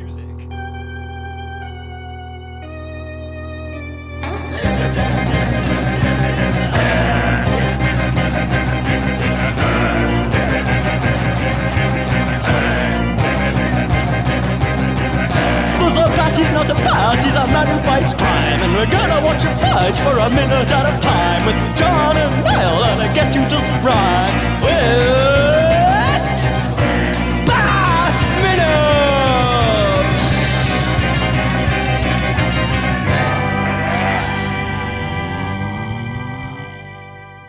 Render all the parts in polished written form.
music. Party's not a bat, he's a man who fights crime. And we're gonna watch him fight for a minute at a time. With John and Niall and a guest who doesn't rhyme. It's Bat Minute!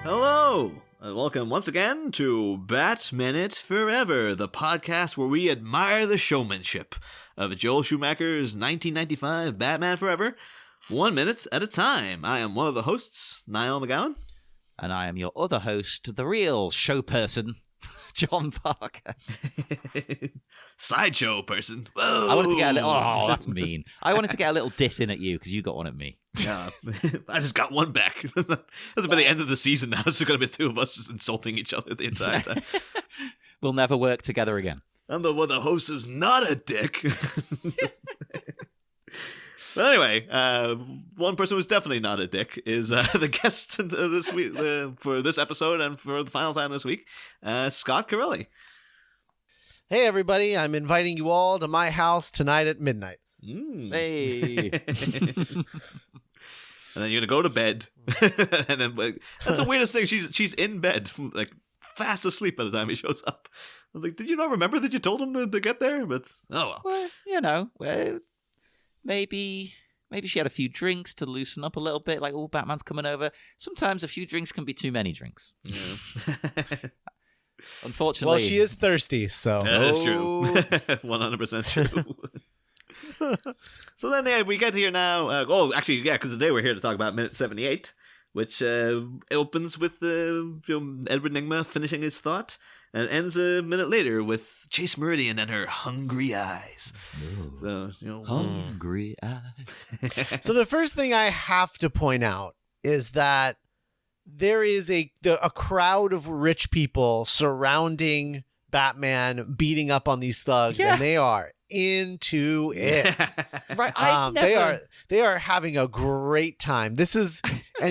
Hello, and welcome once again to Bat Minute Forever, the podcast where we admire the showmanship of Joel Schumacher's 1995 Batman Forever, 1 minute at a time. I am one of the hosts, Niall McGowan. And I am your other host, the real show person, John Parker. Sideshow person. Whoa. I wanted to get a little... Oh, that's mean. I wanted to get a little diss in at you because you got one at me. Yeah, I just got one back. That's by the end of the season now. It's going to be the two of us just insulting each other the entire time. We'll never work together again. I'm the one the host who's not a dick. But anyway, one person who's definitely not a dick is the guest this week for this episode and for the final time this week, Scott Carelli. Hey everybody, I'm inviting you all to my house tonight at midnight. Hey. And then you're gonna go to bed, and then that's the weirdest thing. She's in bed, like fast asleep by the time he shows up. I was like, did you not remember that you told him to get there? But oh well. Well, maybe she had a few drinks to loosen up a little bit. Like, oh, Batman's coming over. Sometimes a few drinks can be too many drinks. Yeah. Unfortunately, Well, she is thirsty, so Yeah, that's true. 100% true. So then we get here now. Because today we're here to talk about minute 78, which opens with Edward Nygma finishing his thought, and ends a minute later with Chase Meridian and her hungry eyes. Ooh. So hungry eyes. So the first thing I have to point out is that there is a crowd of rich people surrounding Batman, beating up on these thugs, Yeah. and they are into it. Right, They are having a great time. This is you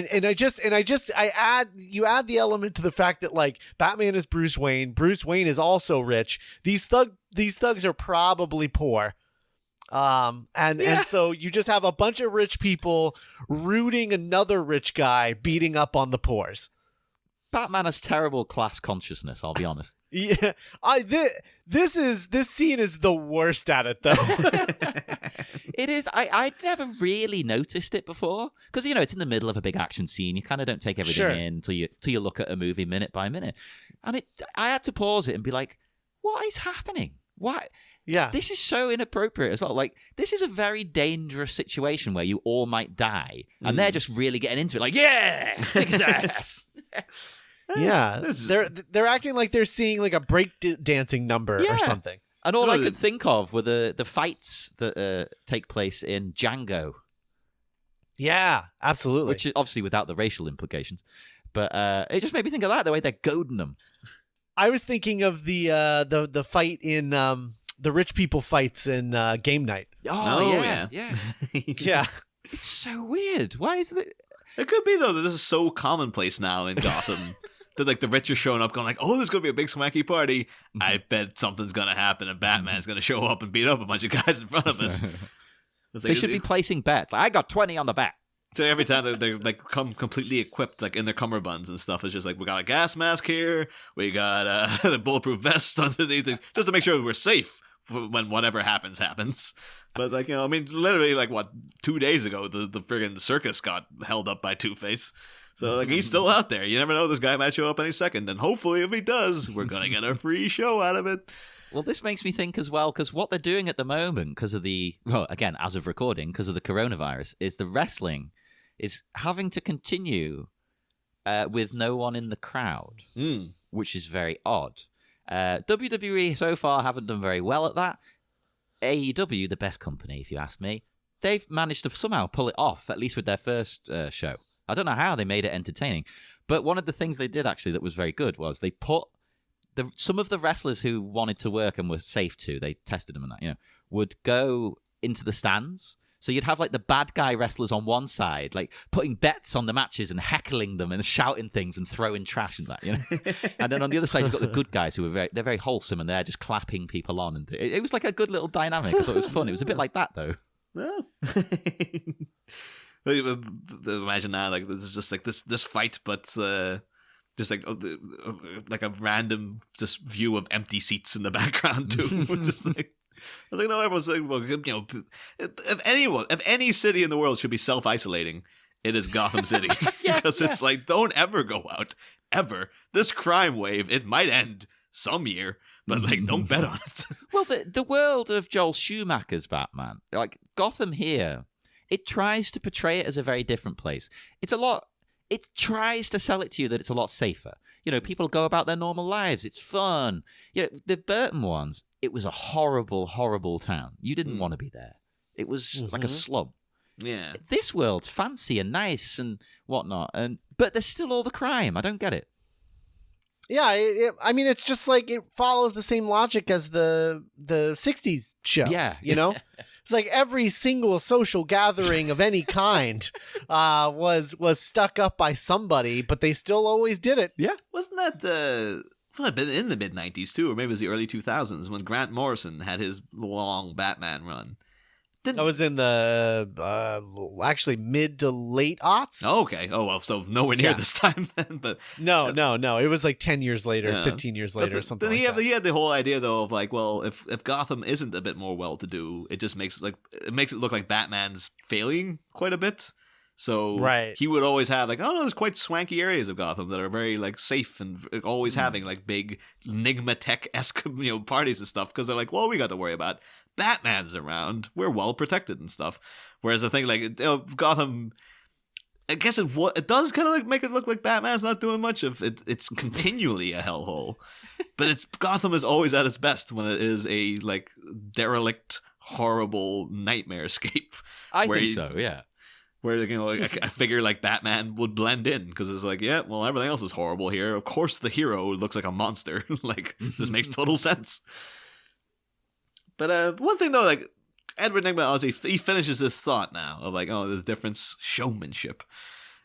add the element to the fact that like Batman is Bruce Wayne is also rich. These thugs are probably poor. And so you just have a bunch of rich people rooting another rich guy beating up on the poors. Batman has terrible class consciousness, I'll be honest. Yeah, this scene is the worst at it though. It is. I'd never really noticed it before because it's in the middle of a big action scene. You kind of don't take everything Sure. in till you look at a movie minute by minute, and I had to pause it and be like, "What is happening? Why?" Yeah, This is so inappropriate as well. Like, this is a very dangerous situation where you all might die, and they're just really getting into it. Like, yeah, success. yeah. They're acting like they're seeing like a break dancing number or something. And all I could think of were the fights that take place in Django. Yeah, absolutely. Which is obviously without the racial implications. But it just made me think of that, the way they're goading them. I was thinking of the fight in the rich people fights in Game Night. Oh yeah. Yeah. It's so weird. Why is it? It could be though that this is so commonplace now in Gotham that like the rich are showing up, going like, "Oh, there's gonna be a big swanky party. I bet something's gonna happen, and Batman's gonna show up and beat up a bunch of guys in front of us." They should be placing bets. Like, I got 20 on the bet. So every time they like come completely equipped, like in their cummerbunds and stuff, it's just like, we got a gas mask here, we got the bulletproof vest underneath it, just to make sure we're safe when whatever happens. But like, literally like 2 days ago, the friggin' circus got held up by Two-Face. So like he's still out there. You never know, this guy might show up any second, and hopefully if he does, we're gonna get a free show out of it. Well, this makes me think as well, because what they're doing at the moment, because of again, as of recording, because of the coronavirus, is the wrestling is having to continue with no one in the crowd, which is very odd. WWE so far haven't done very well at that. AEW, the best company, if you ask me, they've managed to somehow pull it off, at least with their first show. I don't know how they made it entertaining, but one of the things they did actually that was very good was they put some of the wrestlers who wanted to work and were safe to, they tested them and that, would go into the stands. So you'd have like the bad guy wrestlers on one side, like putting bets on the matches and heckling them and shouting things and throwing trash and that, And then on the other side, you've got the good guys who are they're very wholesome and they're just clapping people on. And it was like a good little dynamic. I thought it was fun. It was a bit like that though. Well, imagine now, like this is just like this fight, but just like a random just view of empty seats in the background too. Just like. I was like, no, everyone's like, well, if any city in the world should be self-isolating, it is Gotham City. Because it's like, don't ever go out, ever. This crime wave, it might end some year, but like, don't bet on it. Well, the world of Joel Schumacher's Batman, like Gotham here, it tries to portray it as a very different place. It tries to sell it to you that it's a lot safer. People go about their normal lives. It's fun. The Burton ones, it was a horrible, horrible town. You didn't want to be there. It was like a slum. Yeah. This world's fancy and nice and whatnot, but there's still all the crime. I don't get it. Yeah, I mean, it's just like it follows the same logic as the 60s show. Yeah. It's like every single social gathering of any kind was stuck up by somebody, but they still always did it. Yeah. Wasn't that in the mid-90s too, or maybe it was the early 2000s when Grant Morrison had his long Batman run? That was in the actually mid to late aughts. Oh, okay. Oh, well, so nowhere near this time then. But no. It was like 10 years later, 15 years later, or something like that. He had the whole idea, though, of like, well, if Gotham isn't a bit more well-to-do, it just makes it look like Batman's failing quite a bit. So he would always have like, oh no, there's quite swanky areas of Gotham that are very like safe and always having like big Enigma Tech-esque parties and stuff, because they're like, well, we got to worry about Batman's around, we're well protected and stuff. Whereas the thing like Gotham, I guess it does kind of like make it look like Batman's not doing much. It's continually a hellhole, but Gotham is always at its best when it is a like derelict, horrible nightmare escape. I think so, yeah. Where I figure like Batman would blend in because it's like, yeah, well, everything else is horrible here. Of course, the hero looks like a monster. Like this makes total sense. But one thing though, like Edward Nygma, honestly, he finishes this thought now of like, oh, the difference, showmanship.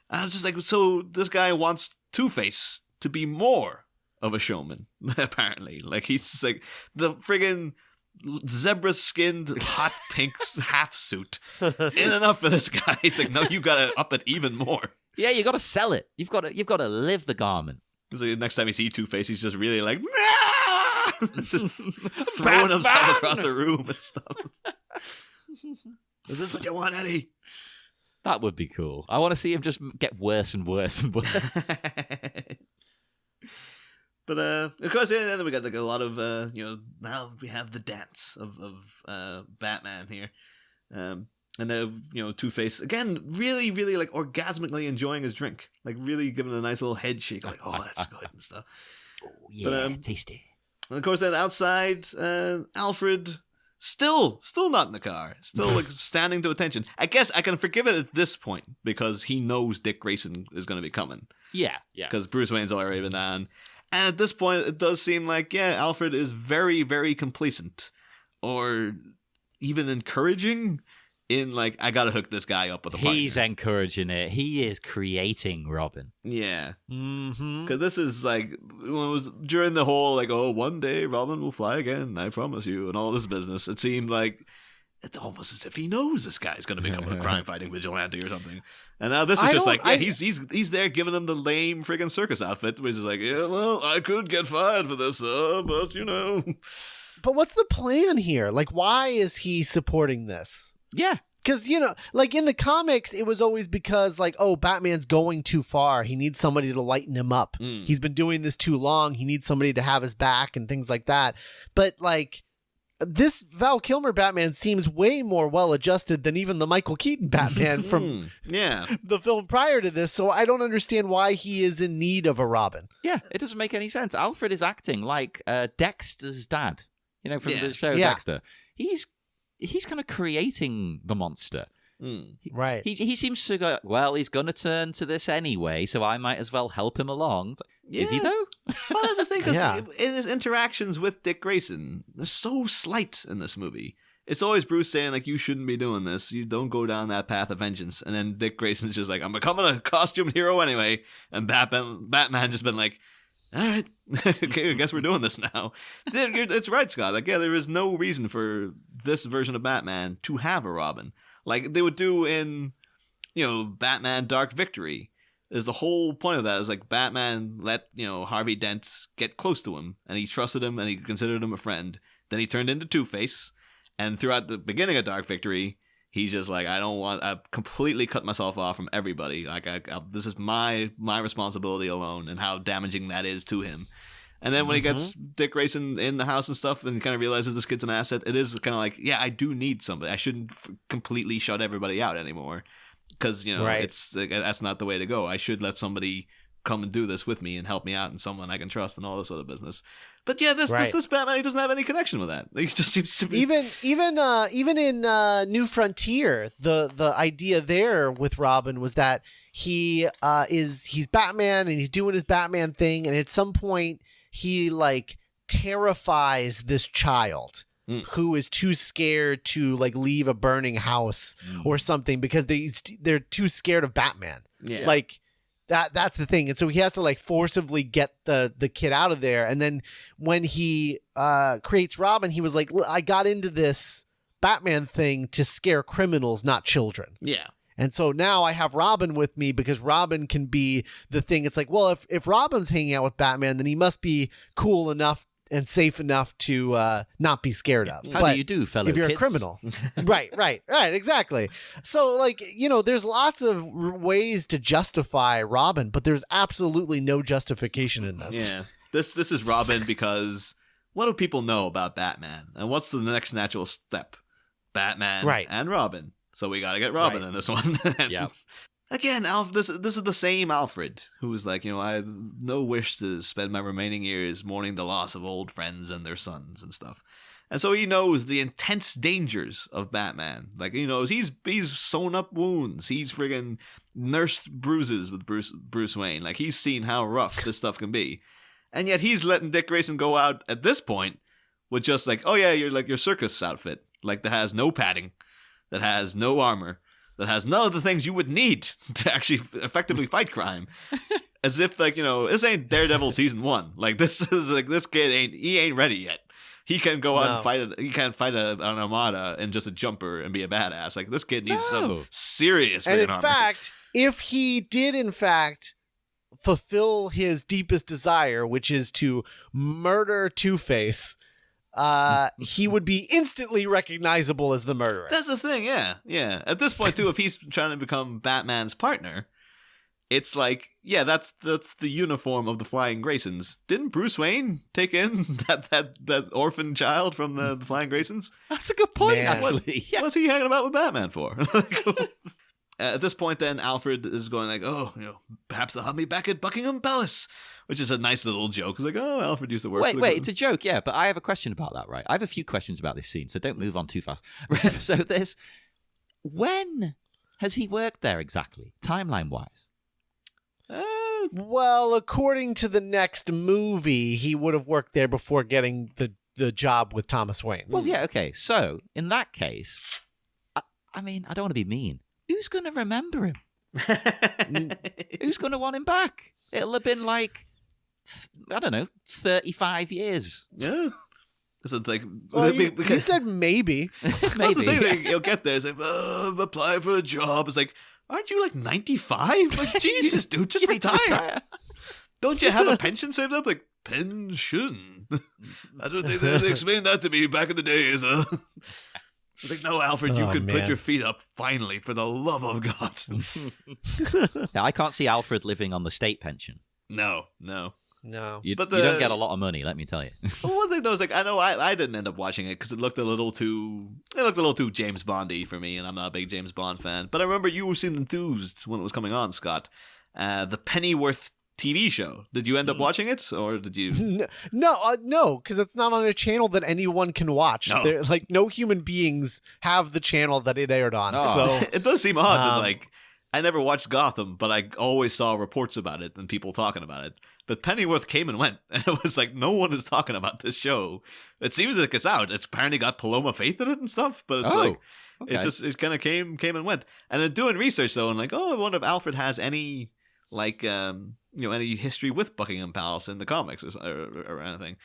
And I was just like, so this guy wants Two-Face to be more of a showman, apparently. Like he's just like the friggin' zebra-skinned hot pink half suit. Ain't enough for this guy. He's like, no, you gotta up it even more. Yeah, you gotta sell it. You've got to live the garment. So next time you see Two-Face, he's just really like, throwing himself across the room and stuff. Is this what you want, Eddie? That would be cool. I want to see him just get worse and worse and worse. But of course, yeah, then we got like a lot of now we have the dance of Batman here, and Two-Face again, really, really like orgasmically enjoying his drink, like really giving it a nice little head shake, like oh that's good and stuff. Oh yeah, tasty. And of course, then outside, Alfred still not in the car, still like standing to attention. I guess I can forgive it at this point because he knows Dick Grayson is going to be coming. Yeah. Because Bruce Wayne's already been on. And at this point, it does seem like, yeah, Alfred is very, very complacent or even encouraging in, like, I got to hook this guy up with a partner. He's encouraging it. He is creating Robin. Yeah. Because this is, like, when it was during the whole, like, oh, one day Robin will fly again, I promise you, and all this business, it seemed like it's almost as if he knows this guy's going to become a crime-fighting vigilante or something. And now this is just like, yeah, he's there giving him the lame friggin' circus outfit, which is like, yeah, well, I could get fired for this, but But what's the plan here? Like, why is he supporting this? Yeah. Because, like in the comics, it was always because, like, oh, Batman's going too far. He needs somebody to lighten him up. He's been doing this too long. He needs somebody to have his back and things like that. But, like, this Val Kilmer Batman seems way more well-adjusted than even the Michael Keaton Batman from the film prior to this, so I don't understand why he is in need of a Robin. Yeah, it doesn't make any sense. Alfred is acting like Dexter's dad, from the show Dexter. He's kind of creating the monster. Right. He seems to go, well, he's going to turn to this anyway, so I might as well help him along. Is he, though? Well, that's the thing, because Yeah. in his interactions with Dick Grayson, they're so slight in this movie. It's always Bruce saying, like, you shouldn't be doing this. You don't go down that path of vengeance. And then Dick Grayson's just like, I'm becoming a costume hero anyway. And Batman just been like, all right, okay, I guess we're doing this now. It's right, Scott. Like, yeah, there is no reason for this version of Batman to have a Robin. Like they would do in, Batman Dark Victory. Is the whole point of that is like Batman let, Harvey Dent get close to him. And he trusted him and he considered him a friend. Then he turned into Two-Face. And throughout the beginning of Dark Victory, he's just like, I've completely cut myself off from everybody. Like, this is my responsibility alone, and how damaging that is to him. And then when he gets Dick Grayson in the house and stuff, and kind of realizes this kid's an asset, it is kind of like, yeah, I do need somebody. I shouldn't completely shut everybody out anymore, because Right. that's not the way to go. I should let somebody come and do this with me and help me out, and someone I can trust, and all this sort of business. But yeah, this Batman, he doesn't have any connection with that. He just seems to be Even in New Frontier, the idea there with Robin was that he's Batman and he's doing his Batman thing, and at some point he like terrifies this child who is too scared to like leave a burning house or something because they're too scared of Batman. Yeah. Like that's the thing. And so he has to like forcibly get the kid out of there. And then when he creates Robin, he was like, I got into this Batman thing to scare criminals, not children. Yeah. And so now I have Robin with me because Robin can be the thing. It's like, well, if Robin's hanging out with Batman, then he must be cool enough and safe enough to not be scared of. How But do you do, fellow if you're kids? a criminal. right, exactly. So like, there's lots of ways to justify Robin, but there's absolutely no justification in this. Yeah. This is Robin because what do people know about Batman? And what's the next natural step? Batman and Robin. So we got to get Robin in this one. Yeah. Again, this is the same Alfred who's like, I have no wish to spend my remaining years mourning the loss of old friends and their sons and stuff. And so he knows the intense dangers of Batman. Like, he knows he's sewn up wounds. He's friggin' nursed bruises with Bruce Wayne. Like, he's seen how rough this stuff can be. And yet he's letting Dick Grayson go out at this point with just like, oh yeah, you're like your circus outfit. Like, that has no padding, that has no armor, that has none of the things you would need to actually effectively fight crime. As if, like, this ain't Daredevil season 1. Like, this is like, this kid ain't ready yet. He can go out and fight it. He can't fight an armada in just a jumper and be a badass. Like, this kid needs some serious And in armor. fact, if he did in fact fulfill his deepest desire, which is to murder Two-Face, he would be instantly recognizable as the murderer. That's the thing, yeah. At this point, too, if he's trying to become Batman's partner, it's like, yeah, that's the uniform of the Flying Graysons. Didn't Bruce Wayne take in that orphan child from the Flying Graysons? That's a good point, Man. actually. Yeah. What's he hanging about with Batman for? At this point, then, Alfred is going like, oh, perhaps they'll have me back at Buckingham Palace, which is a nice little joke. It's like, oh, Alfred used to work. Wait, it's a joke, yeah, but I have a question about that, right? I have a few questions about this scene, so don't move on too fast. Right, so when has he worked there exactly, timeline-wise? Well, according to the next movie, he would have worked there before getting the job with Thomas Wayne. Well, yeah, okay. So, in that case, I mean, I don't want to be mean. Who's going to remember him? Who's going to want him back? It'll have been like, I don't know, 35 years. Yeah. So it's like, Well, you said maybe. That's the Maybe. thing that you'll get there. It's like, apply for a job. It's like, aren't you like 95? Like, Jesus, dude, just You need to retire. Don't you have a pension saved up? Like, pension? I don't think they explained that to me back in the days. It's like, no, Alfred, you Oh, can put man. your feet up finally, for the love of God. Now, I can't see Alfred living on the state pension. No. No. You But don't get a lot of money, let me tell you. Well, one thing though is like, I know I didn't end up watching it because it looked a little too James Bondy for me, and I'm not a big James Bond fan. But I remember you seemed enthused when it was coming on, Scott. The Pennyworth TV show. Did you end up watching it, or did you? No, because it's not on a channel that anyone can watch. No. They're, like, no human beings have the channel that it aired on. Oh. So It does seem odd that, like, I never watched Gotham, but I always saw reports about it and people talking about it. But Pennyworth came and went, and it was like no one is talking about this show. It seems like it's out. It's apparently got Paloma Faith in it and stuff, but it's Okay. it kind of came and went. And then doing research though, and like, I wonder if Alfred has any any history with Buckingham Palace in the comics or anything.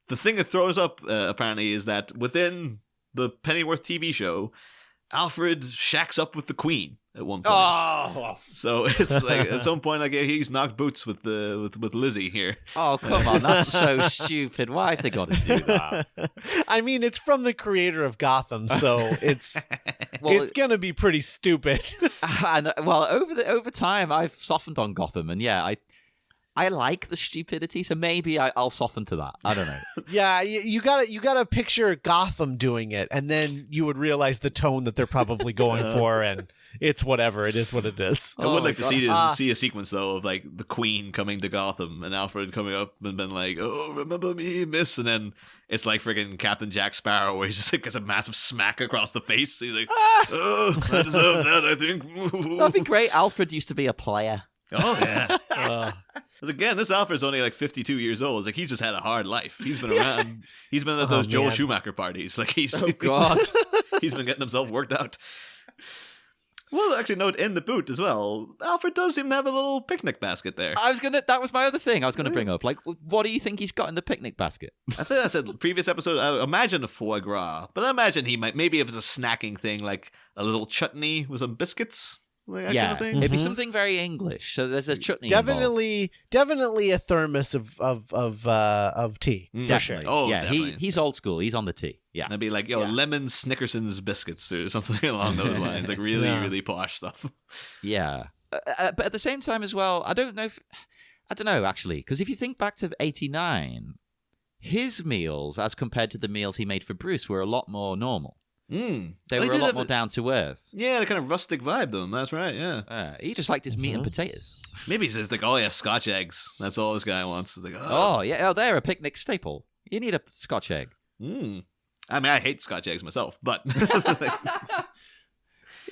The thing that throws up apparently is that within the Pennyworth TV show, Alfred shacks up with the Queen at one point. Oh, So it's like at some point, like he's knocked boots with Lizzie here. Oh, come on. That's so stupid. Why have they got to do that? I mean, it's from the creator of Gotham, so it's Well, gonna be pretty stupid. and, well, over time, I've softened on Gotham, and yeah, I like the stupidity, so maybe I'll soften to that. I don't know. Yeah, you gotta picture Gotham doing it, and then you would realize the tone that they're probably going for, and it's whatever. It is what it is. I would my like to see a sequence though of like the Queen coming to Gotham and Alfred coming up and been like, "Oh, remember me, miss," and then it's like friggin' Captain Jack Sparrow where he just like gets a massive smack across the face. He's like, "Oh, I deserve that, I think." That'd be great. Alfred used to be a player. Oh yeah. 'Cause again, this Alfred's only like 52 years old. It's like he's just had a hard life. He's been around. He's been at those Joel man. Schumacher parties. Like he's God. he's been getting himself worked out. Well, actually, note in the boot as well. Alfred does seem to have a little picnic basket there. That was my other thing I was gonna bring up. Like, what do you think he's got in the picnic basket? I think I said previous episode. I imagine a foie gras, but I imagine he might maybe if it's a snacking thing like a little chutney with some biscuits. Like that kind of thing. It'd be something very English. So there's a chutney involved. Definitely a thermos of tea. Mm. For sure. Oh, yeah, definitely. he's old school. He's on the tea. Yeah. That'd be like, Yeah. lemon Snickerson's biscuits or something along those lines. Like really, Yeah. really posh stuff. Yeah. But at the same time as well, I don't know actually, because if you think back to 89, his meals as compared to the meals he made for Bruce were a lot more normal. Mm. They were a lot more down to earth. Yeah, the kind of rustic vibe though. That's right, yeah. He just liked his meat and potatoes. Maybe he says like, oh yeah, Scotch eggs. That's all this guy wants. It's like, Oh, yeah. Oh, they're a picnic staple. You need a Scotch egg. Mm. I mean, I hate Scotch eggs myself, but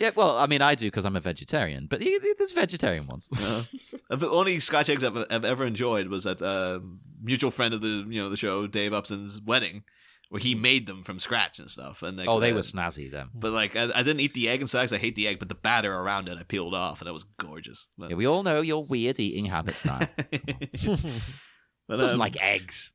Yeah, well, I mean, I do because I'm a vegetarian, but there's vegetarian ones. the only Scotch eggs I've ever enjoyed was at mutual friend of the show, Dave Upson's wedding, where he made them from scratch and stuff. And like, They were snazzy then. But like, I didn't eat the egg inside because I hate the egg, but the batter around it I peeled off, and it was gorgeous. But, Yeah, we all know your weird eating habits now. but, Doesn't like eggs.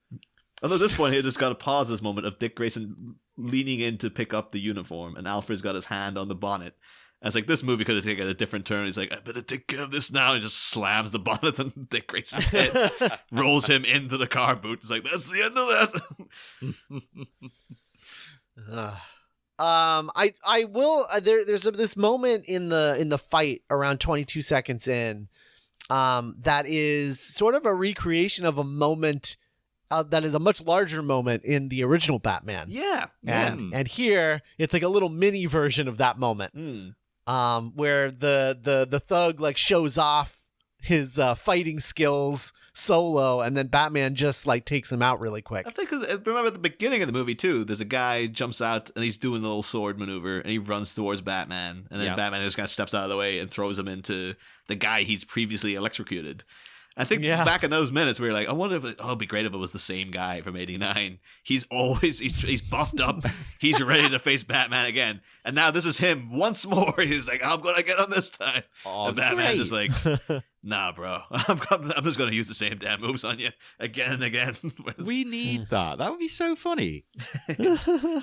Although at this point, he just got to pause this moment of Dick Grayson leaning in to pick up the uniform, and Alfred's got his hand on the bonnet. And it's like, this movie could have taken a different turn. He's like, I better take care of this now. And just slams the bonnet on Dick Grayson's head, rolls him into the car boot. It's like, that's the end of that. I will. There's this moment in the fight around 22 seconds in, that is sort of a recreation of a moment. That is a much larger moment in the original Batman. Yeah. And here it's like a little mini version of that moment. Where the thug like shows off his fighting skills solo, and then Batman just like takes him out really quick. I think, remember at the beginning of the movie too, there's a guy jumps out and he's doing the little sword maneuver and he runs towards Batman, and then Batman just kind of steps out of the way and throws him into the guy he's previously electrocuted. I think back in those minutes we were like, I wonder if it'd be great if it was the same guy from 89. He's buffed up. He's ready to face Batman again. And now this is him once more. He's like, I'm going to get him this time. Oh, and Batman's great. just like, nah, bro. I'm just going to use the same damn moves on you again and again. We need that. That would be so funny. So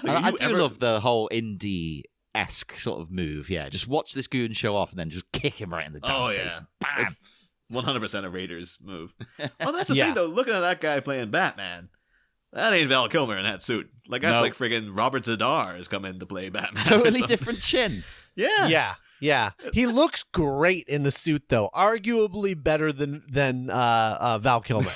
I you do ever- love the whole indie-esque sort of move. Yeah, just watch this goon show off and then just kick him right in the damn Oh, face. yeah. Bam! It's 100% a Raiders move. Well, that's the thing, though. Looking at that guy playing Batman, that ain't Val Kilmer in that suit. Like, that's No. like friggin' Robert Zadar has come in to play Batman. or Totally something. different chin. Yeah. Yeah. He looks great in the suit, though. Arguably better than Val Kilmer.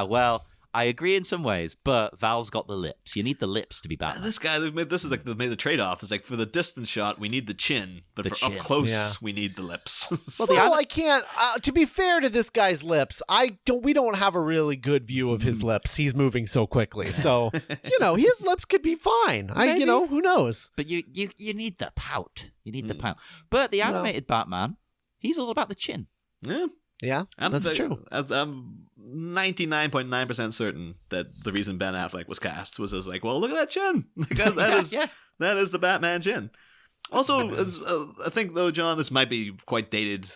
Well, I agree in some ways, but Val's got the lips. You need the lips to be Batman. This guy, they made the trade-off. It's like, for the distance shot, we need the chin, but The for chin. up close, Yeah. we need the lips. Well, I can't. To be fair to this guy's lips, we don't have a really good view of his lips. He's moving so quickly, so his lips could be fine. Maybe. Who knows? But you need the pout. You need the pout. But the animated Batman, he's all about the chin. Yeah. Yeah, that's true. I'm 99.9% certain that the reason Ben Affleck was cast was just like, well, look at that chin. Like, that is the Batman chin. Also, I think, though, John, this might be quite dated,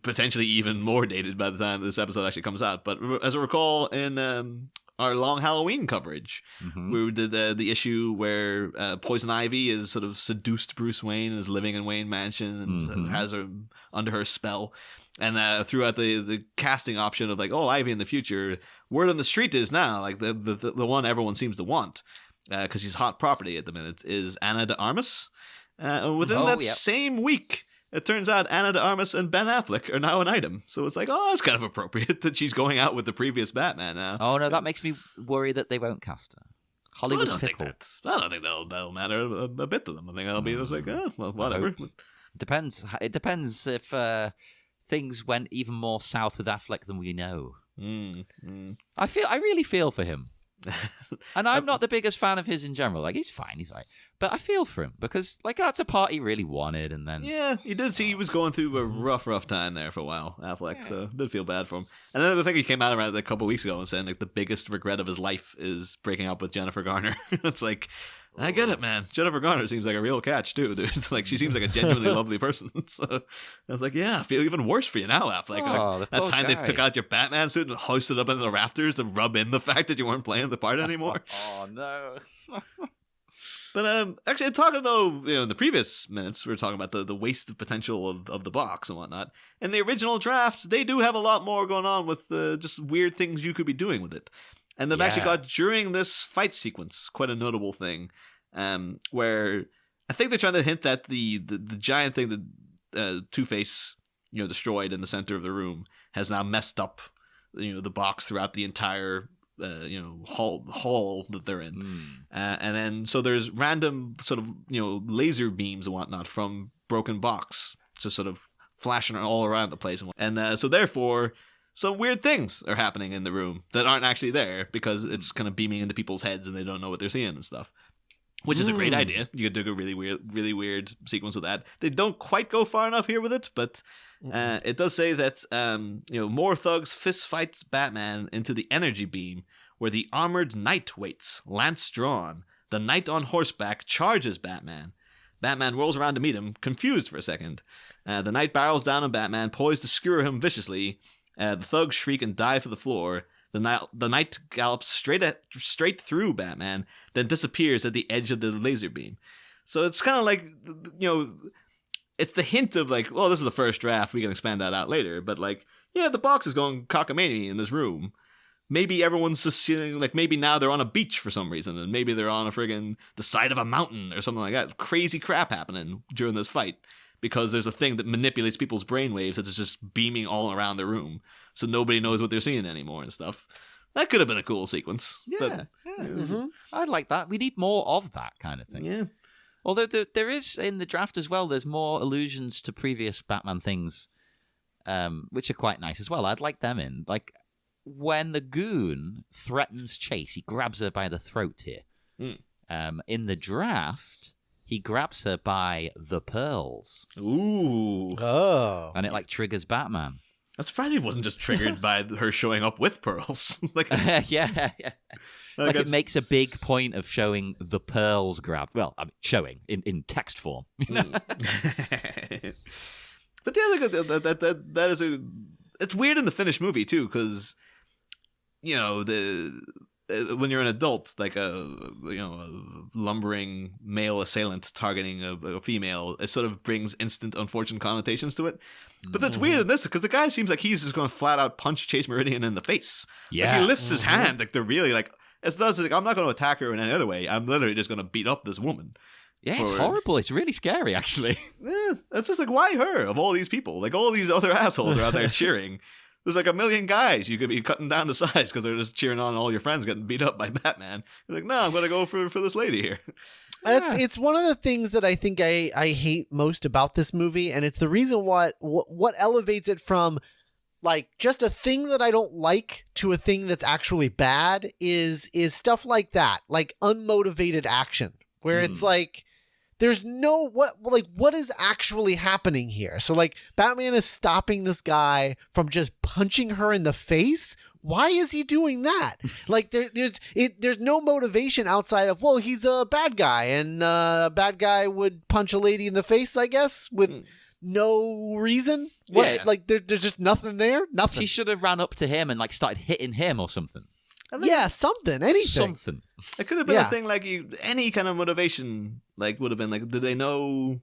potentially even more dated by the time this episode actually comes out. But as I recall, in our long Halloween coverage, we did the issue where Poison Ivy is sort of seduced Bruce Wayne and is living in Wayne Mansion and has her under her spell. And throughout the casting option of like, oh, Ivy in the future, word on the street is now, like the one everyone seems to want, because she's hot property at the minute, is Ana de Armas. Within that same week, it turns out Ana de Armas and Ben Affleck are now an item. So it's like, oh, it's kind of appropriate that she's going out with the previous Batman now. Oh, no, that makes me worry that they won't cast her. Hollywood's fickle. I don't think that'll matter a bit to them. I think that'll be just like, oh, well, whatever. Depends. It depends if things went even more south with Affleck than we know. I really feel for him. And I'm not the biggest fan of his in general. Like, he's fine, he's all right. But I feel for him because, like, that's a part he really wanted. And then, yeah, you did see he was going through a rough time there for a while, Affleck. So I did feel bad for him. And then the thing he came out around a couple of weeks ago and saying like the biggest regret of his life is breaking up with Jennifer Garner. It's like, I get it, man. Jennifer Garner seems like a real catch too, dude. Like, she seems like a genuinely lovely person. So I was like, yeah, I feel even worse for you now, Affleck. Like, that time they took out your Batman suit and hoisted up into the rafters to rub in the fact that you weren't playing the part anymore. Oh no. But actually, talking though, in the previous minutes, we were talking about the waste of potential of the box and whatnot. In the original draft, they do have a lot more going on with just weird things you could be doing with it. And they've actually got, during this fight sequence, quite a notable thing, where I think they're trying to hint that the giant thing that Two-Face, destroyed in the center of the room has now messed up, the box throughout the entire hall that they're in. And then so there's random sort of laser beams and whatnot from broken box just sort of flashing all around the place, and so therefore some weird things are happening in the room that aren't actually there because it's kind of beaming into people's heads and they don't know what they're seeing and stuff, which is a great idea. You could do a really weird sequence with that. They don't quite go far enough here with it, but it does say that more thugs fist fights Batman into the energy beam where the armored knight waits, lance drawn. The knight on horseback charges Batman. Batman rolls around to meet him, confused for a second. The knight barrels down on Batman, poised to skewer him viciously. The thugs shriek and dive to the floor. The knight gallops straight through Batman, then disappears at the edge of the laser beam. So it's kind of like, it's the hint of like, well, this is the first draft, we can expand that out later, but like, yeah, the box is going cockamamie in this room. Maybe everyone's just seeing, like, maybe now they're on a beach for some reason, and maybe they're on the side of a mountain or something like that. Crazy crap happening during this fight because there's a thing that manipulates people's brainwaves that is just beaming all around the room, so nobody knows what they're seeing anymore and stuff. That could have been a cool sequence. Yeah. I'd like that. We need more of that kind of thing. Yeah. Although there is, in the draft as well, there's more allusions to previous Batman things, which are quite nice as well. I'd like them in. Like, when the goon threatens Chase, he grabs her by the throat here. In the draft, he grabs her by the pearls. Ooh. Oh. And it, like, triggers Batman. I'm surprised he wasn't just triggered by her showing up with pearls. Yeah. Like, it makes a big point of showing the pearls grabbed. Well, I mean, showing in text form. But yeah, that is it's weird in the finished movie too, because when you're an adult, like a lumbering male assailant targeting a female, it sort of brings instant unfortunate connotations to it. But that's weird in this because the guy seems like he's just going to flat out punch Chase Meridian in the face. Yeah, like, he lifts his hand like they're really like. It's like, I'm not going to attack her in any other way. I'm literally just going to beat up this woman. Yeah, it's horrible. It's really scary, actually. Yeah, it's just like, why her of all these people? Like, all these other assholes are out there cheering. There's like a million guys you could be cutting down to size because they're just cheering on all your friends getting beat up by Batman. You're like, no, I'm going to go for this lady here. It's one of the things that I think I hate most about this movie, and it's the reason what elevates it from like just a thing that I don't like to a thing that's actually bad is stuff like that, like unmotivated action, where it's like there's no what is actually happening here. So like Batman is stopping this guy from just punching her in the face. Why is he doing that? Like there's no motivation outside of, well, he's a bad guy, and a bad guy would punch a lady in the face, I guess, with no reason. What? Yeah. Like there's just nothing there. Nothing. She should have ran up to him and like started hitting him or something. Yeah, something, anything. Something. It could have been a thing like any kind of motivation, like would have been like, did they know,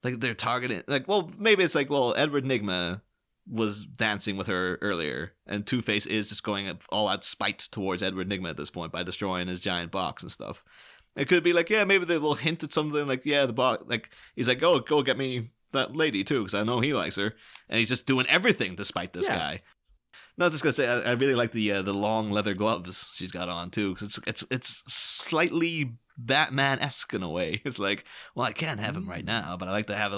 like they're targeting, like, well, maybe it's like, well, Edward Nygma was dancing with her earlier, and Two-Face is just going all out spite towards Edward Nygma at this point by destroying his giant box and stuff. It could be like, yeah, maybe they will hint at something like, yeah, the box, like he's like, oh, go get me that lady too, because I know he likes her, and he's just doing everything to spite this guy. No, I was just gonna say, I really like the long leather gloves she's got on too, because it's slightly Batman-esque in a way. It's like, well, I can't have him right now, but I like to have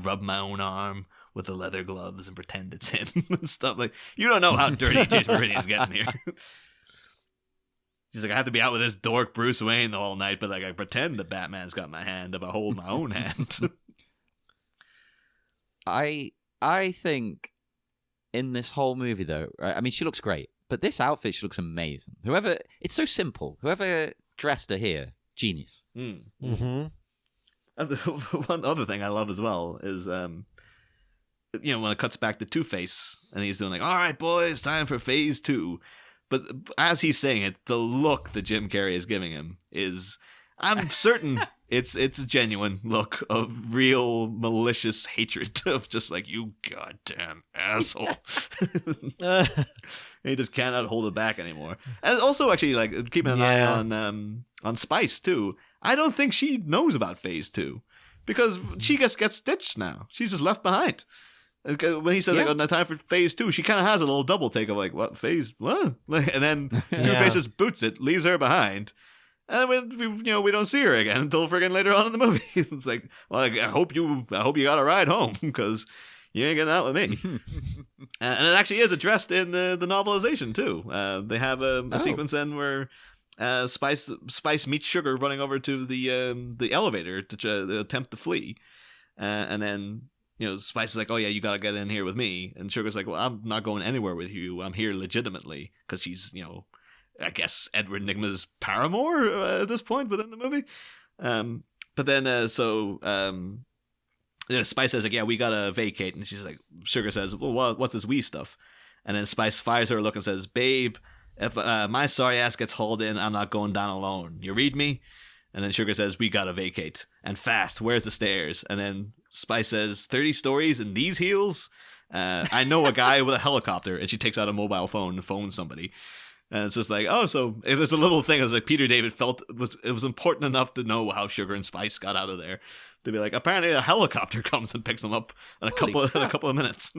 rub my own arm with the leather gloves and pretend it's him and stuff. Like, you don't know how dirty Jason Meridian's getting here. She's like, I have to be out with this dork Bruce Wayne the whole night, but like I pretend that Batman's got my hand if I hold my own hand. I think in this whole movie though, I mean, she looks great, but this outfit, she looks amazing. It's so simple. Whoever dressed her here, genius. Mm-hmm. One other thing I love as well is, when it cuts back to Two-Face and he's doing like, all right, boys, time for phase 2. But as he's saying it, the look that Jim Carrey is giving him is, I'm certain it's a genuine look of real malicious hatred of just like, you goddamn asshole. He just cannot hold it back anymore. And also actually like keeping an eye on Spice too. I don't think she knows about phase 2 because she gets ditched now. She's just left behind. When he says, like, oh, time for phase 2, she kind of has a little double take of, like, what, phase, what? And then Two-Face just boots it, leaves her behind, and we don't see her again until friggin' later on in the movie. It's like, well, I hope you got a ride home, because you ain't getting out with me. And it actually is addressed in the novelization, too. They have a sequence then where Spice meets Sugar running over to the elevator to attempt to flee, and then Spice is like, oh yeah, you gotta get in here with me, and Sugar's like, well, I'm not going anywhere with you. I'm here legitimately, because she's I guess Edward Nygma's paramour at this point within the movie. But then Spice says like, yeah, we gotta vacate, and she's like, Sugar says, well, what's this we stuff? And then Spice fires her a look and says, babe, if my sorry ass gets hauled in, I'm not going down alone. You read me? And then Sugar says, we gotta vacate. And fast, where's the stairs? And then Spice says, 30 stories in these heels? I know a guy with a helicopter. And she takes out a mobile phone and phones somebody. And it's just like, oh, so there's a little thing. It was like Peter David felt it was important enough to know how Sugar and Spice got out of there. To be like, apparently a helicopter comes and picks them up in a couple of minutes.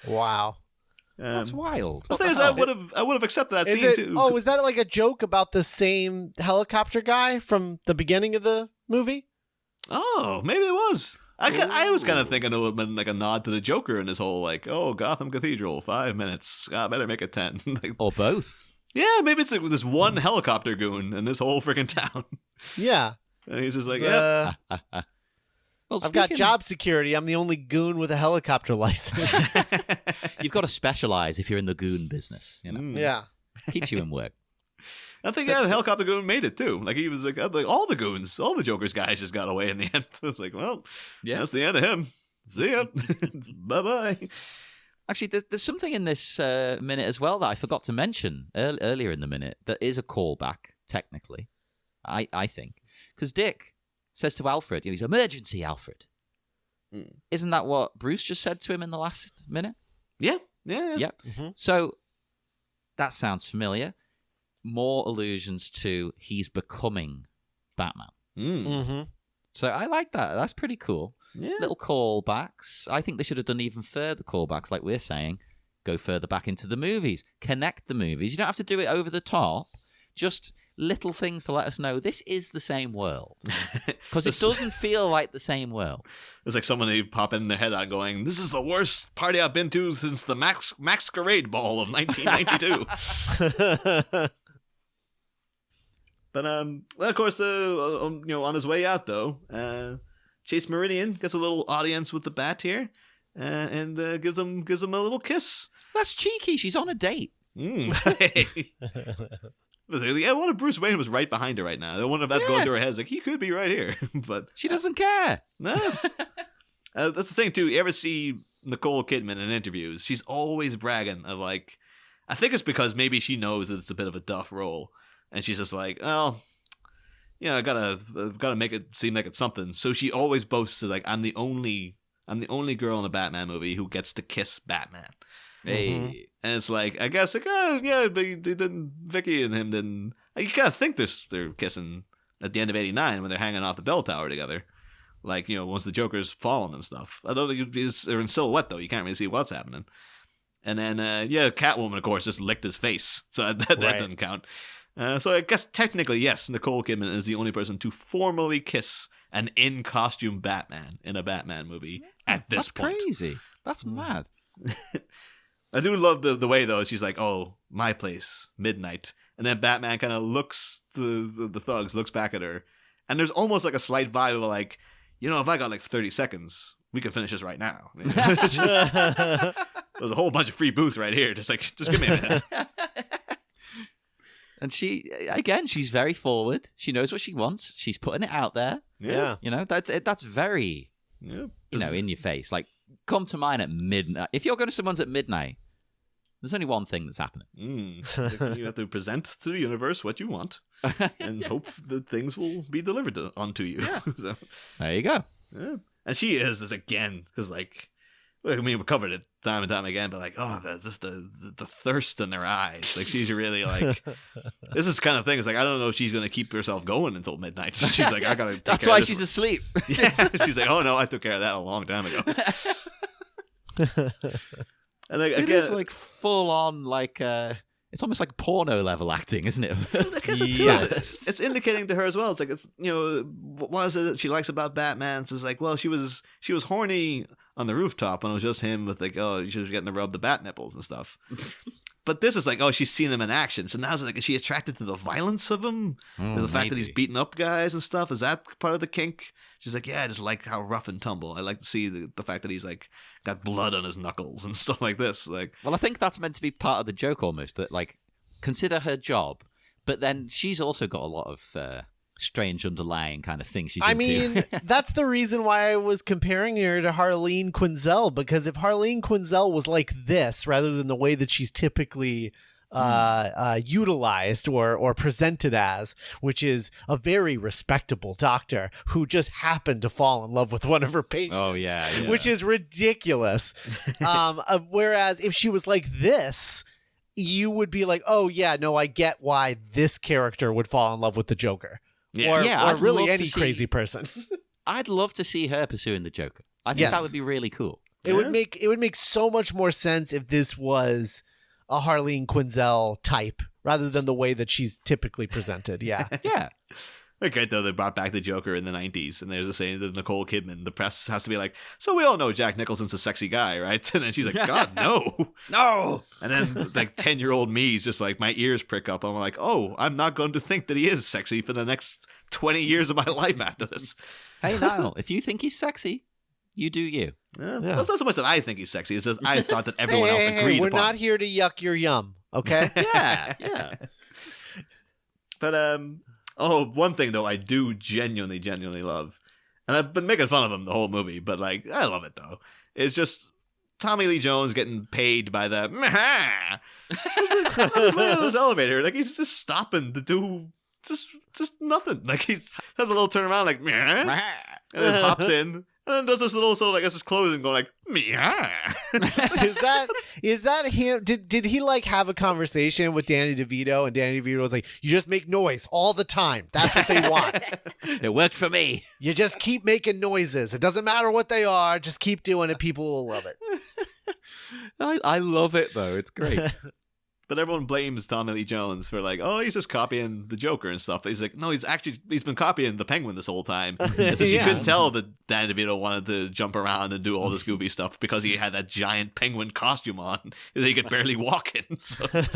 Wow. That's wild. The thing is, I would have accepted that scene too. Oh, is that like a joke about the same helicopter guy from the beginning of the movie? Oh, maybe it was. I was kind of thinking it would have been like a nod to the Joker in his whole like, oh, Gotham Cathedral, 5 minutes. I better make it 10. Like, or both. Yeah, maybe it's like this one helicopter goon in this whole freaking town. Yeah. And he's just like, yeah. Well, I've got job security. I'm the only goon with a helicopter license. You've got to specialize if you're in the goon business. Yeah. Keeps you in work. I think the helicopter goon made it too. Like he was like all the goons, all the Joker's guys just got away in the end. It's like, well, that's the end of him. See ya. Bye bye. Actually, there's something in this minute as well that I forgot to mention earlier in the minute that is a callback, technically, I think. Because Dick says to Alfred, he's emergency, Alfred. Isn't that what Bruce just said to him in the last minute? Yeah. Yep. Mm-hmm. So that sounds familiar. More allusions to he's becoming Batman. Mm-hmm. So I like that. That's pretty cool. Yeah. Little callbacks. I think they should have done even further callbacks, like we're saying. Go further back into the movies. Connect the movies. You don't have to do it over the top. Just little things to let us know this is the same world. Because it doesn't feel like the same world. It's like someone who pop in their head out going, this is the worst party I've been to since the Masquerade Ball of 1992. But of course, on his way out though, Chase Meridian gets a little audience with the Bat here, and gives him a little kiss. That's cheeky. She's on a date. Yeah, what if Bruce Wayne was right behind her right now? I wonder if that's going through her head. It's like, he could be right here. But she doesn't care. No. That's the thing, too. You ever see Nicole Kidman in interviews? She's always bragging of, like, I think it's because maybe she knows that it's a bit of a duff role. And she's just like, oh, I gotta make it seem like it's something. So she always boasts that, like, I'm the only girl in a Batman movie who gets to kiss Batman. Hey. And it's like, I guess, like, they didn't, Vicky and him didn't, you gotta think they're kissing at the end of 89 when they're hanging off the bell tower together. Like, once the Joker's fallen and stuff. I don't think they're in silhouette, though. You can't really see what's happening. And then, Catwoman, of course, just licked his face. So that doesn't count. So I guess technically, yes, Nicole Kidman is the only person to formally kiss an in-costume Batman in a Batman movie at this point. That's crazy. That's mad. I do love the way, though, she's like, oh, my place, midnight. And then Batman kind of looks to the thugs, looks back at her. And there's almost like a slight vibe of like, if I got like 30 seconds, we could finish this right now. There's a whole bunch of free booth right here. Just give me a minute. And she's very forward. She knows what she wants. She's putting it out there. Yeah. That's very, in your face. Like, come to mine at midnight. If you're going to someone's at midnight, there's only one thing that's happening. You have to present to the universe what you want and hope that things will be delivered onto you. Yeah. So, there you go. Yeah. And she is again, because like, I mean, we covered it time and time again, but like, just the thirst in their eyes. Like, she's really like, this is kind of thing. It's like, I don't know if she's going to keep herself going until midnight. She's like, I got to. That's why she's asleep. Yeah. She's like, oh no, I took care of that a long time ago. And like, it is like full on, like it's almost like porno level acting, isn't it? I guess it's indicating to her as well. It's like, it's what is it that she likes about Batman? So it's like, well, she was horny on the rooftop when it was just him with like, she was getting to rub the bat nipples and stuff. But this is like, she's seen him in action. So now it's like, is she attracted to the violence of him? The fact that he's beating up guys and stuff? Is that part of the kink? She's like, I just like how rough and tumble. I like to see the fact that he's like got blood on his knuckles and stuff like this. Like, well, I think that's meant to be part of the joke almost, that like, consider her job, but then she's also got a lot of strange underlying kind of things she's into. mean, that's the reason why I was comparing her to Harleen Quinzel, because if Harleen Quinzel was like this rather than the way that she's typically utilized or presented as, which is a very respectable doctor who just happened to fall in love with one of her patients. Oh yeah. Which is ridiculous. Whereas if she was like this, you would be like, oh yeah, no, I get why this character would fall in love with the Joker. Yeah. Or really any crazy person. I'd love to see her pursuing the Joker. I think that would be really cool. It would make so much more sense if this was a Harleen Quinzel type rather than the way that she's typically presented. Yeah. Yeah. Okay, though, they brought back the Joker in the 90s, and there's a saying to Nicole Kidman, the press has to be like, so we all know Jack Nicholson's a sexy guy, right? And then she's like, God, no. No. And then, like, 10-year-old me's just like, my ears prick up. I'm like, I'm not going to think that he is sexy for the next 20 years of my life after this. Hey, Niall, if you think he's sexy, you do you. Well, it's not so much that I think he's sexy, it's just I thought that everyone else agreed we're upon. not here to yuck your yum, okay? Yeah. But, one thing, though, I do genuinely love, and I've been making fun of him the whole movie, but, like, I love it, though, is just Tommy Lee Jones getting paid by the this elevator. Like, he's just stopping to do just nothing. Like, he has a little turnaround, like, and then pops in. And then does this little sort of like, his clothes and go like, meow. Is that him? Did he like have a conversation with Danny DeVito, and Danny DeVito was like, you just make noise all the time. That's what they want. It worked for me. You just keep making noises. It doesn't matter what they are. Just keep doing it. People will love it. I love it though. It's great. But everyone blames Tommy Lee Jones for like, he's just copying the Joker and stuff. He's like, no, he's been copying the Penguin this whole time. It's just, you couldn't tell that Dan DeVito wanted to jump around and do all this goofy stuff because he had that giant penguin costume on that he could barely walk in. So he's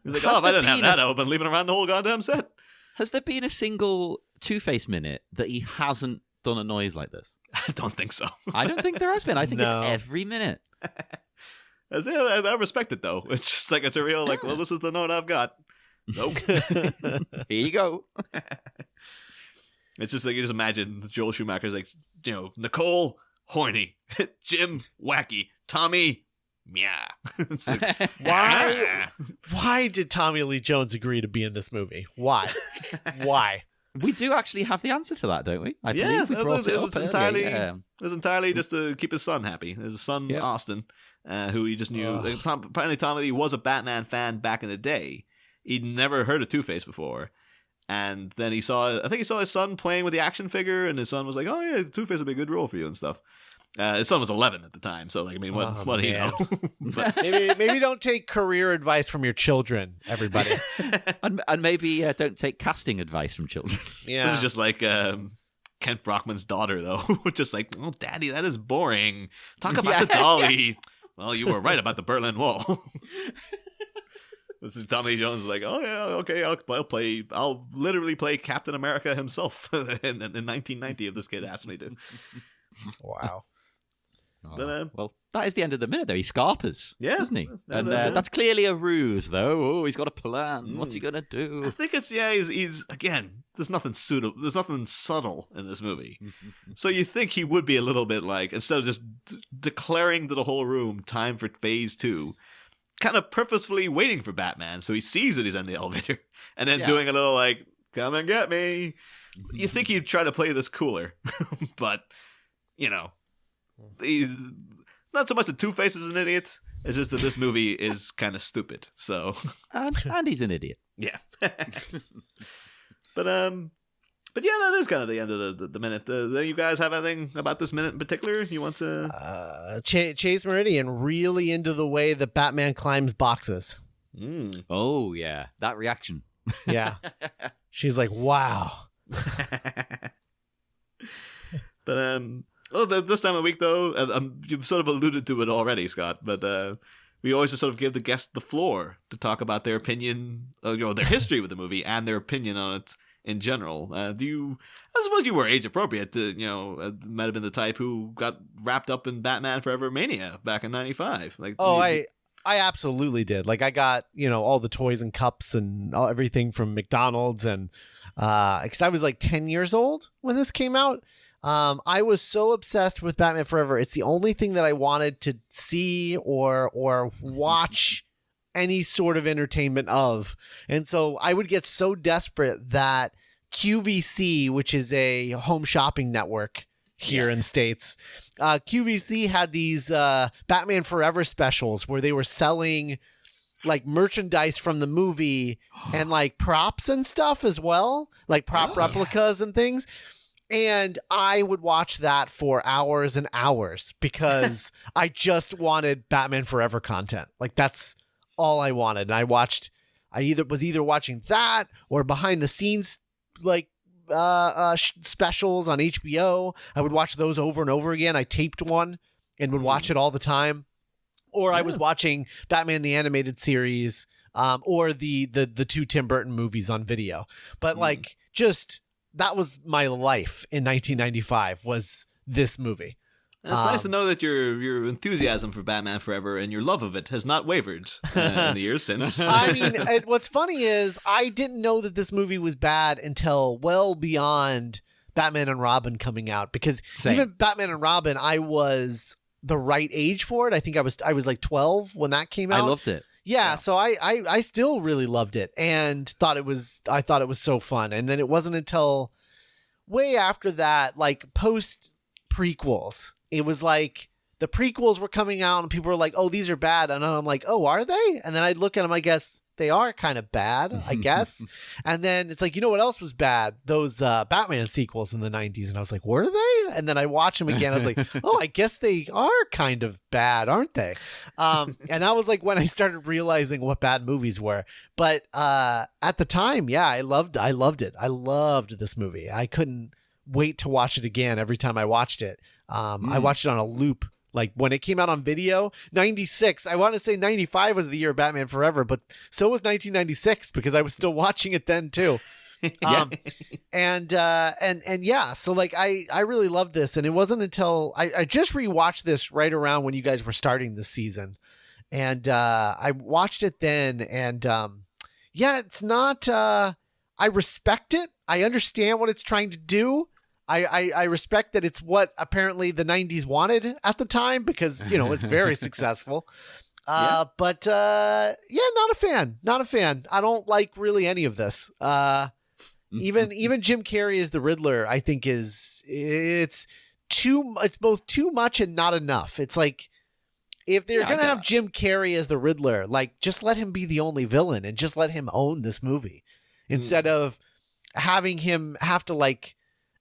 like, if I didn't have that, I would have been leaving around the whole goddamn set. Has there been a single Two-Face minute that he hasn't done a noise like this? I don't think so. I don't think there has been. I think No. it's every minute. I respect it though. It's just like it's a real like. Well, this is the note I've got. Nope. Here you go. It's just like you just imagine Joel Schumacher's like, Nicole horny, Jim wacky, Tommy yeah. It's like, Why did Tommy Lee Jones agree to be in this movie? Why? Why? We do actually have the answer to that, don't we? I Yeah, believe we brought it up was earlier, entirely yeah. it was entirely just to keep his son happy. His son Yep. Austin, who he just knew. Ugh. Like, apparently, Tommy Lee was a Batman fan back in the day. He'd never heard of Two-Face before, and then I think he saw his son playing with the action figure, and his son was like, "Oh yeah, Two-Face would be a good role for you and stuff." His son was 11 at the time, so like, I mean, what do you man. know? But Maybe don't take career advice from your children, everybody. And maybe don't take casting advice from children. Yeah. this is just like Kent Brockman's daughter, though, just like, "Oh, Daddy, that is boring. Talk about the dolly." Well, you were right about the Berlin Wall. This is Tommy Jones like, "Oh yeah, okay, I'll literally play Captain America himself in 1990 if this kid asks me to." Wow. But, Well, that is the end of the minute, though. He scarpers, Yeah, doesn't he? that's And it. that's clearly a ruse, though. Oh, he's got a plan. What's he gonna I do? think it's he's again. There's nothing suitable. There's nothing subtle in this movie. So you think he would be a little bit like, instead of just declaring to the whole room time for phase 2, kind of purposefully waiting for Batman so he sees that he's in the elevator and then Yeah. doing a little like, "Come and get me." You think he'd try to play this cooler, but he's not so much that Two-Face is an idiot. It's just that this movie is kind of stupid. So And he's an idiot. yeah. But yeah, that is kind of the end of the minute. Do you guys have anything about this minute in particular you want to? Chase Meridian really into the way that Batman climbs boxes. Oh yeah, that reaction. Yeah. She's like, wow. But this time of week though, you've sort of alluded to it already, Scott. But we always just sort of give the guest the floor to talk about their opinion, their history with the movie and their opinion on it in general. I suppose you were age appropriate. Might have been the type who got wrapped up in Batman Forever Mania back in '95. Like, I absolutely did. Like, I got, all the toys and cups and everything from McDonald's, and because I was like 10 years old when this came out. I was so obsessed with Batman Forever. It's the only thing that I wanted to see or watch any sort of entertainment of. And so I would get so desperate that QVC, which is a home shopping network here in the States, QVC had these Batman Forever specials where they were selling like merchandise from the movie and like props and stuff as well, like prop replicas and things. And I would watch that for hours and hours because I just wanted Batman Forever content. Like, that's all I wanted. And I was either watching that or behind the scenes, like, specials on HBO. I would watch those over and over again. I taped one and would watch it all the time. Or I was watching Batman the Animated Series, or the two Tim Burton movies on video. But like, just that was my life in 1995 was this movie. And it's nice to know that your enthusiasm for Batman Forever and your love of it has not wavered in the years since. I mean, what's funny is I didn't know that this movie was bad until well beyond Batman and Robin coming out, because even Batman and Robin, I was the right age for it. I think I was like 12 when that came out. I loved it. Yeah, so I still really loved it and thought it was so fun. And then it wasn't until way after that, like post prequels, it was like the prequels were coming out and people were like, "Oh, these are bad," and I'm like, "Oh, are they?" And then I'd look at them, I guess they are kind of bad, I guess. And then it's like, you know what else was bad? Those Batman sequels in the 90s. And I was like, were they? And then I watch them again. I was like, oh, I guess they are kind of bad, aren't they? And that was like when I started realizing what bad movies were. But at the time, yeah, I loved it. I loved this movie. I couldn't wait to watch it again every time I watched it. I watched it on a loop. Like when it came out on video, 96, I want to say 95 was the year of Batman Forever, but so was 1996 because I was still watching it then too. And yeah, so like I really loved this, and it wasn't until I just rewatched this right around when you guys were starting this season, and I watched it then, and yeah, it's not. I respect it. I understand what it's trying to do. I respect that it's what apparently the 90s wanted at the time, because it's very successful. But yeah, not a fan. I don't like really any of this. Even Jim Carrey as the Riddler, I think it's both too much and not enough. It's like, if they're going to have Jim Carrey as the Riddler, like, just let him be the only villain and just let him own this movie instead of having him have to like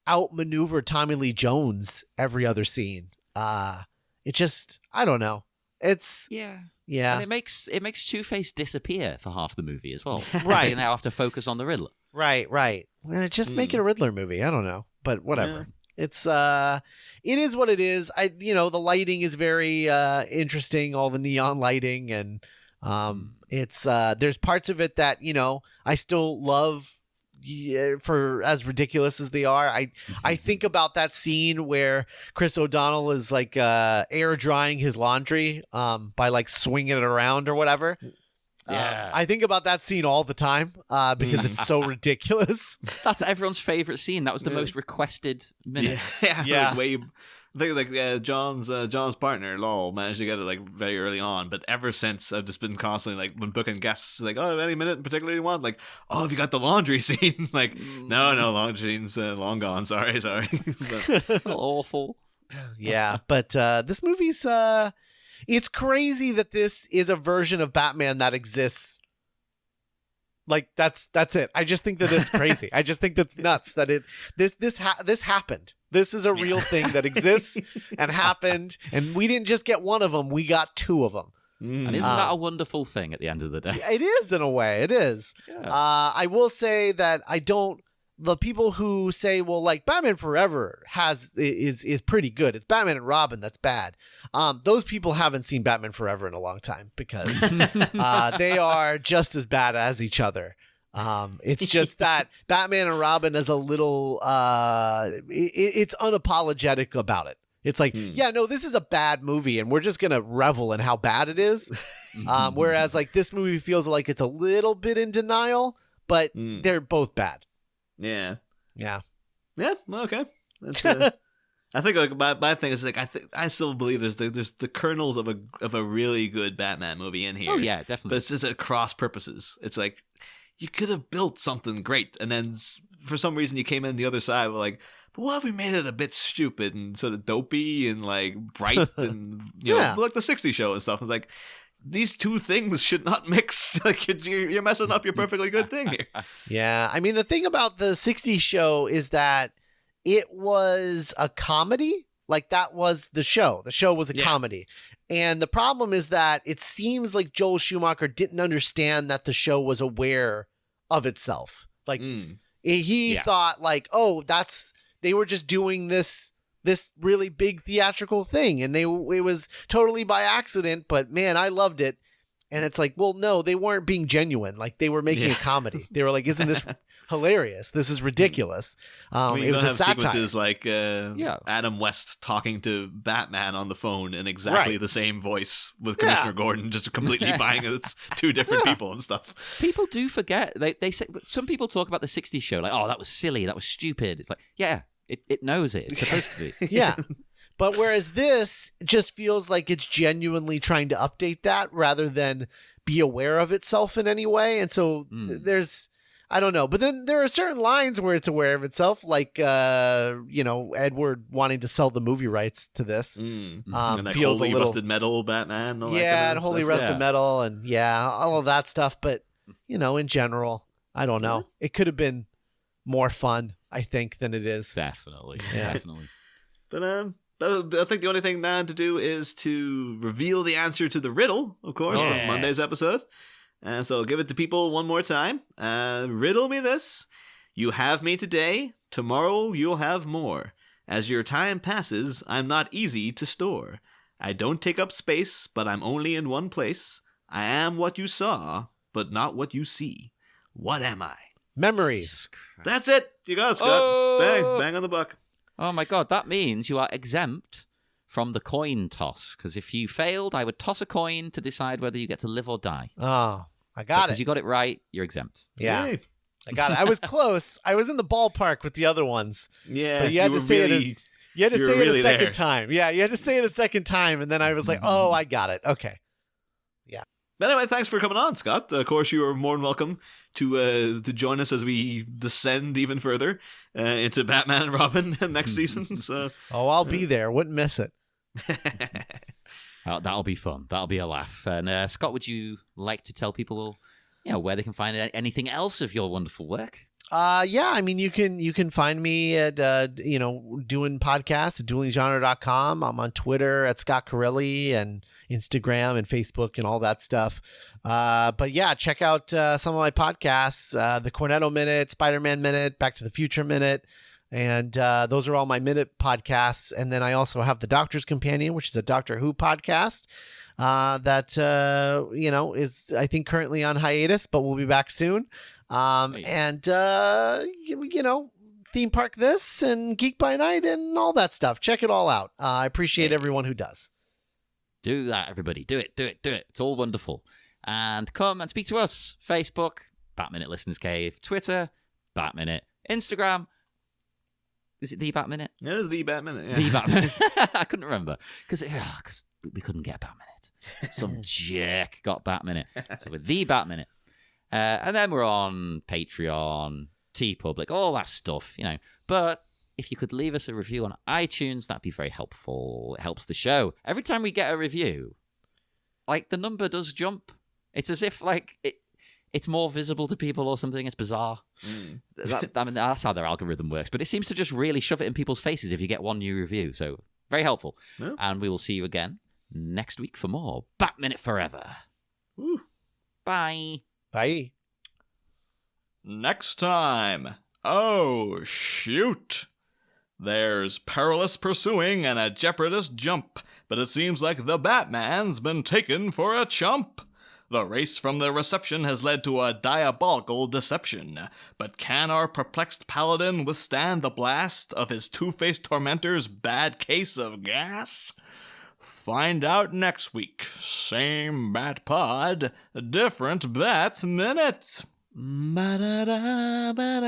outmaneuver Tommy Lee Jones every other scene. It just, I don't know. It's yeah. And it makes Two-Face disappear for half the movie as well. Right. They now have to focus on the Riddler. Right. Well, just make it a Riddler movie. I don't know, but whatever. Yeah. It's it is what it is. The lighting is very interesting, all the neon lighting, and it's there's parts of it that I still love. For as ridiculous as they are, I think about that scene where Chris O'Donnell is like air drying his laundry by like swinging it around or whatever. Yeah, I think about that scene all the time because it's so ridiculous. That's everyone's favorite scene. That was the most requested minute. Yeah. I think John's partner Lowell managed to get it like very early on, but ever since I've just been constantly like, when booking guests, like, oh, any minute in particular you want, like, oh, have you got the laundry scene? Like, no, laundry scene's long gone. Sorry. But, awful. Yeah, but this movie's it's crazy that this is a version of Batman that exists. Like, that's it. I just think that it's crazy. I just think that's nuts that this happened. This is a real thing that exists and happened, and we didn't just get one of them, we got two of them. And isn't that a wonderful thing at the end of the day? It is, in a way. It is. Yeah. I will say that the people who say, well, like, Batman Forever is pretty good. It's Batman and Robin that's bad. Those people haven't seen Batman Forever in a long time, because they are just as bad as each other. It's just that Batman and Robin is a little it's unapologetic about it. It's like, yeah, no, this is a bad movie, and we're just gonna revel in how bad it is. Whereas like this movie feels like it's a little bit in denial, but they're both bad. Yeah. Okay. I think like my thing is like I still believe there's the kernels of a really good Batman movie in here. Oh yeah, definitely. But it's just at cross purposes. It's like, you could have built something great, and then for some reason you came in the other side with like, but what if we made it a bit stupid and sort of dopey and like bright and like the 60s show and stuff? It's like, these two things should not mix. Like, you're messing up your perfectly good thing here. Yeah, I mean, the thing about the 60s show is that it was a comedy. Like, that was the show. The show was a comedy. And the problem is that it seems like Joel Schumacher didn't understand that the show was aware of itself. Like, he thought like, oh, they were just doing this really big theatrical thing, and it was totally by accident, but man, I loved it. And it's like, well, no, they weren't being genuine. Like, they were making a comedy. They were like, isn't this hilarious? This is ridiculous. It was a satire. Sequences like Adam West talking to Batman on the phone in exactly the same voice with Commissioner Gordon, just completely buying it. It's two different people and stuff. People do forget. They say, some people talk about the 60s show like, oh, that was silly, that was stupid. It's like, yeah, it knows it. It's supposed to be. Yeah. But whereas this just feels like it's genuinely trying to update that rather than be aware of itself in any way. And so there's, I don't know. But then there are certain lines where it's aware of itself, like, Edward wanting to sell the movie rights to this. And like feels Holy Rusted Metal Batman. And Holy Rusted Metal and all of that stuff. But, in general, I don't know. It could have been more fun, I think, than it is. Definitely. But, I think the only thing now to do is to reveal the answer to the riddle, of course, from Monday's episode. And so I'll give it to people one more time. Riddle me this. You have me today. Tomorrow you'll have more. As your time passes, I'm not easy to store. I don't take up space, but I'm only in one place. I am what you saw, but not what you see. What am I? Memories. That's it. You got it, Scott. Oh! Bang on the buck. Oh my god, that means you are exempt from the coin toss. Because if you failed, I would toss a coin to decide whether you get to live or die. Oh, I got it. Because you got it right, you're exempt. Yeah. Yay. I got it. I was close. I was in the ballpark with the other ones. Yeah. But you had to say it. You had to say it a second there. time. Yeah, you had to say it a second time, and then I was like, "Oh, I got it." Okay. But anyway, thanks for coming on, Scott. Of course, you are more than welcome to join us as we descend even further into Batman and Robin next season. So, I'll be there. Wouldn't miss it. That'll be fun. That'll be a laugh. And Scott, would you like to tell people, where they can find anything else of your wonderful work? Yeah, I mean, you can find me at doing podcasts at duelinggenre.com. I'm on Twitter at Scott Carelli and Instagram and Facebook and all that stuff. But yeah, check out some of my podcasts, the Cornetto Minute, Spider-Man Minute, Back to the Future Minute. And those are all my minute podcasts. And then I also have the Doctor's Companion, which is a Doctor Who podcast that, is, I think, currently on hiatus, but we'll be back soon. And Theme Park This and Geek by Night and all that stuff. Check it all out. I appreciate everyone who does. Do that, everybody. Do it. It's all wonderful. And come and speak to us. Facebook, Bat-Minute Listeners Cave. Twitter, Bat-Minute. Instagram, is it the Bat-Minute? it is the Batman. Yeah. The Bat-Minute. I couldn't remember. Because we couldn't get Bat-Minute. Some jerk got Bat-Minute. So we're the Bat-Minute. And then we're on Patreon, TeePublic, all that stuff, But if you could leave us a review on iTunes, that'd be very helpful. It helps the show. Every time we get a review, the number does jump. It's as if, it's more visible to people or something. It's bizarre. That's how their algorithm works. But it seems to just really shove it in people's faces if you get one new review. So, very helpful. Yeah. And we will see you again next week for more Bat-Minute Forever. Woo. Bye. Bye. Next time. Oh, shoot. There's perilous pursuing and a jeopardous jump, but it seems like the Batman's been taken for a chump. The race from the reception has led to a diabolical deception, but can our perplexed paladin withstand the blast of his two-faced tormentor's bad case of gas? Find out next week. Same Bat Pod, different Bat Minute. Ba-da-da, ba-da.